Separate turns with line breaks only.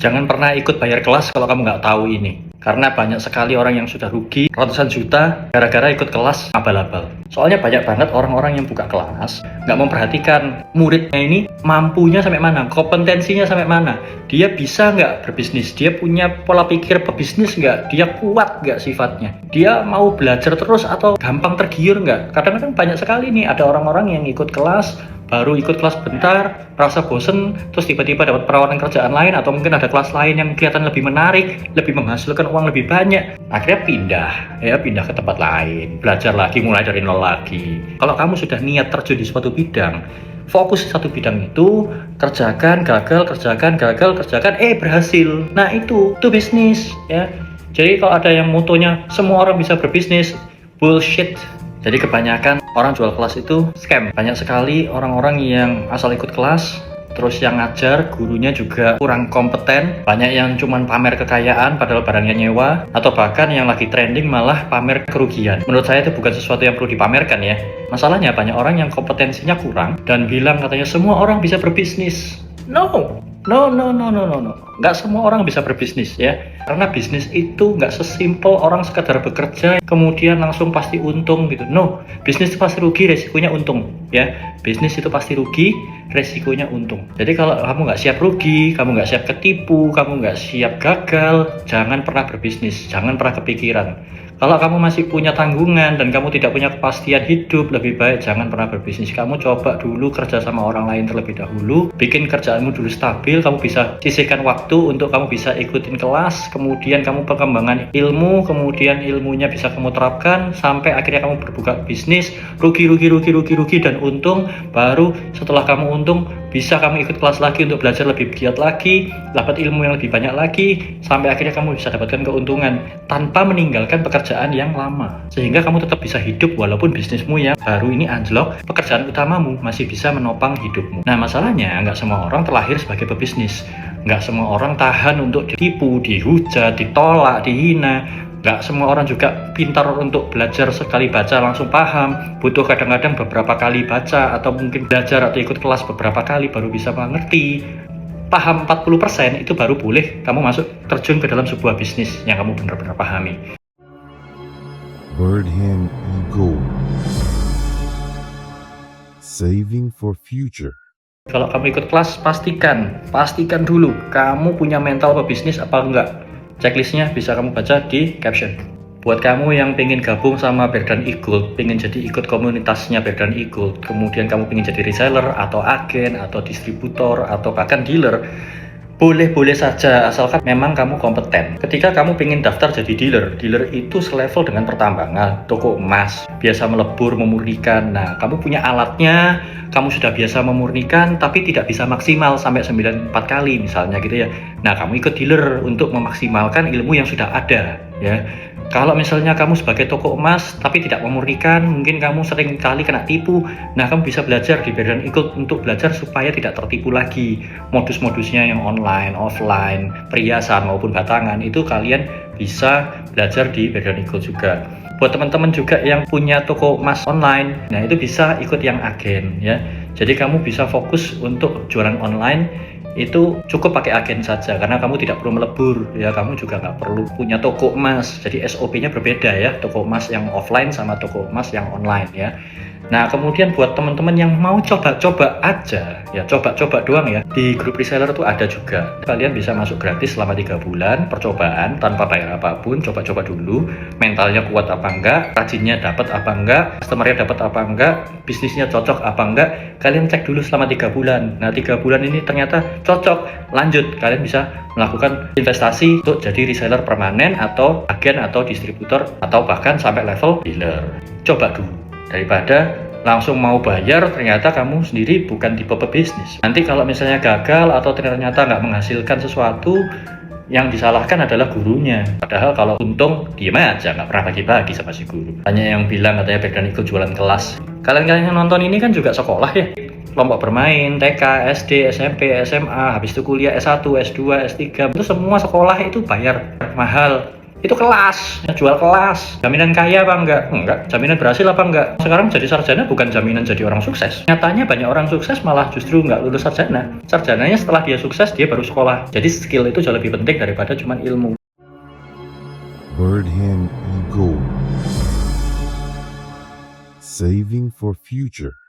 Jangan pernah ikut bayar kelas kalau kamu nggak tahu ini. Karena banyak sekali orang yang sudah rugi ratusan juta gara-gara ikut kelas abal-abal. Soalnya banyak banget orang-orang yang buka kelas nggak memperhatikan muridnya ini mampunya sampai mana, kompetensinya sampai mana. Dia bisa nggak berbisnis, dia punya pola pikir pebisnis nggak, dia kuat nggak sifatnya, dia mau belajar terus atau gampang tergiur nggak. Kadang-kadang banyak sekali nih ada orang-orang yang ikut kelas, baru ikut kelas bentar, merasa bosen, terus tiba-tiba dapat penawaran kerjaan lain, atau mungkin ada kelas lain yang kelihatan lebih menarik, lebih menghasilkan uang lebih banyak. Akhirnya pindah ke tempat lain, belajar lagi, mulai dari nol lagi. Kalau kamu sudah niat terjun di suatu bidang, fokus di satu bidang itu, kerjakan, gagal, berhasil. Nah itu bisnis ya. Jadi kalau ada yang motonya semua orang bisa berbisnis, bullshit. Jadi kebanyakan orang jual kelas itu scam. Banyak sekali orang-orang yang asal ikut kelas, terus yang ngajar, gurunya juga kurang kompeten. Banyak yang cuman pamer kekayaan padahal barangnya nyewa, atau bahkan yang lagi trending malah pamer kerugian. Menurut saya itu bukan sesuatu yang perlu dipamerkan ya. Masalahnya banyak orang yang kompetensinya kurang dan bilang katanya semua orang bisa berbisnis. No. Nggak semua orang bisa berbisnis ya. Karena bisnis itu nggak sesimpel orang sekadar bekerja kemudian langsung pasti untung gitu. No, bisnis itu pasti rugi, resikonya untung ya. Bisnis itu pasti rugi, resikonya untung. Jadi kalau kamu nggak siap rugi, kamu nggak siap ketipu, kamu nggak siap gagal, jangan pernah berbisnis, jangan pernah kepikiran. Kalau kamu masih punya tanggungan dan kamu tidak punya kepastian hidup, lebih baik jangan pernah berbisnis. Kamu coba dulu kerja sama orang lain terlebih dahulu, bikin kerjaanmu dulu stabil, kamu bisa sisihkan waktu untuk kamu bisa ikutin kelas, kemudian kamu pengembangan ilmu, kemudian ilmunya bisa kamu terapkan, sampai akhirnya kamu berbuka bisnis, rugi dan untung. Baru setelah kamu untung, bisa kamu ikut kelas lagi untuk belajar lebih giat lagi, dapat ilmu yang lebih banyak lagi, sampai akhirnya kamu bisa dapatkan keuntungan tanpa meninggalkan pekerjaan yang lama, sehingga kamu tetap bisa hidup walaupun bisnismu yang baru ini anjlok, pekerjaan utamamu masih bisa menopang hidupmu. Nah masalahnya nggak semua orang terlahir sebagai pebisnis, nggak semua orang tahan untuk ditipu, dihujat, ditolak, dihina. Nggak semua orang juga pintar untuk belajar sekali baca langsung paham, butuh kadang-kadang beberapa kali baca atau mungkin belajar atau ikut kelas beberapa kali baru bisa mengerti. Paham 40% itu baru boleh kamu masuk terjun ke dalam sebuah bisnis yang kamu benar-benar pahami.
Birdhand Ego, saving for future.
Kalau kamu ikut kelas, pastikan dulu kamu punya mental pebisnis apa enggak. Checklistnya bisa kamu baca di caption. Buat kamu yang pengen gabung sama Berdan E-Gold, pengen jadi ikut komunitasnya Berdan E-Gold, kemudian kamu pengen jadi reseller atau agen atau distributor atau bahkan dealer, boleh saja asalkan memang kamu kompeten. Ketika kamu pengen daftar jadi dealer itu selevel dengan pertambangan, toko emas, biasa melebur, memurnikan. Nah, kamu punya alatnya, kamu sudah biasa memurnikan tapi tidak bisa maksimal sampai 94 kali misalnya gitu ya. Nah, kamu ikut dealer untuk memaksimalkan ilmu yang sudah ada ya. Kalau misalnya kamu sebagai toko emas tapi tidak memurnikan, mungkin kamu sering kali kena tipu. Nah, kamu bisa belajar di Berdan E-Gold untuk belajar supaya tidak tertipu lagi. Modus-modusnya yang online, offline, perhiasan maupun batangan itu kalian bisa belajar di Berdan E-Gold juga. Buat teman-teman juga yang punya toko emas online, nah itu bisa ikut yang agen ya. Jadi kamu bisa fokus untuk jualan online, itu cukup pakai agen saja karena kamu tidak perlu melebur ya, kamu juga nggak perlu punya toko emas. Jadi SOP-nya berbeda ya, toko emas yang offline sama toko emas yang online ya. Nah kemudian buat teman-teman yang mau coba-coba aja ya, coba-coba doang ya, di grup reseller tuh ada juga. Kalian bisa masuk gratis selama 3 bulan percobaan tanpa bayar apapun. Coba-coba dulu mentalnya kuat apa enggak, rajinnya dapat apa enggak, customernya dapat apa enggak, bisnisnya cocok apa enggak. Kalian cek dulu selama 3 bulan. Nah 3 bulan ini ternyata cocok, lanjut, kalian bisa melakukan investasi untuk jadi reseller permanen atau agen atau distributor atau bahkan sampai level dealer. Coba dulu daripada langsung mau bayar ternyata kamu sendiri bukan tipe pebisnis. Nanti kalau misalnya gagal atau ternyata nggak menghasilkan sesuatu, yang disalahkan adalah gurunya. Padahal kalau untung diem aja, nggak pernah bagi-bagi sama si guru. Banyak yang bilang katanya Berdan ikut jualan kelas. Kalian yang nonton ini kan juga sekolah ya, kelompok bermain, TK, SD, SMP, SMA, habis itu kuliah S1, S2, S3, itu semua sekolah itu bayar mahal. Itu kelas, jual kelas. Jaminan kaya apa enggak? Enggak. Jaminan berhasil apa enggak? Sekarang jadi sarjana bukan jaminan jadi orang sukses. Nyatanya banyak orang sukses malah justru nggak lulus sarjana. Sarjananya setelah dia sukses, dia baru sekolah. Jadi skill itu jauh lebih penting daripada cuma ilmu.
Birdhand Gold. Saving for future.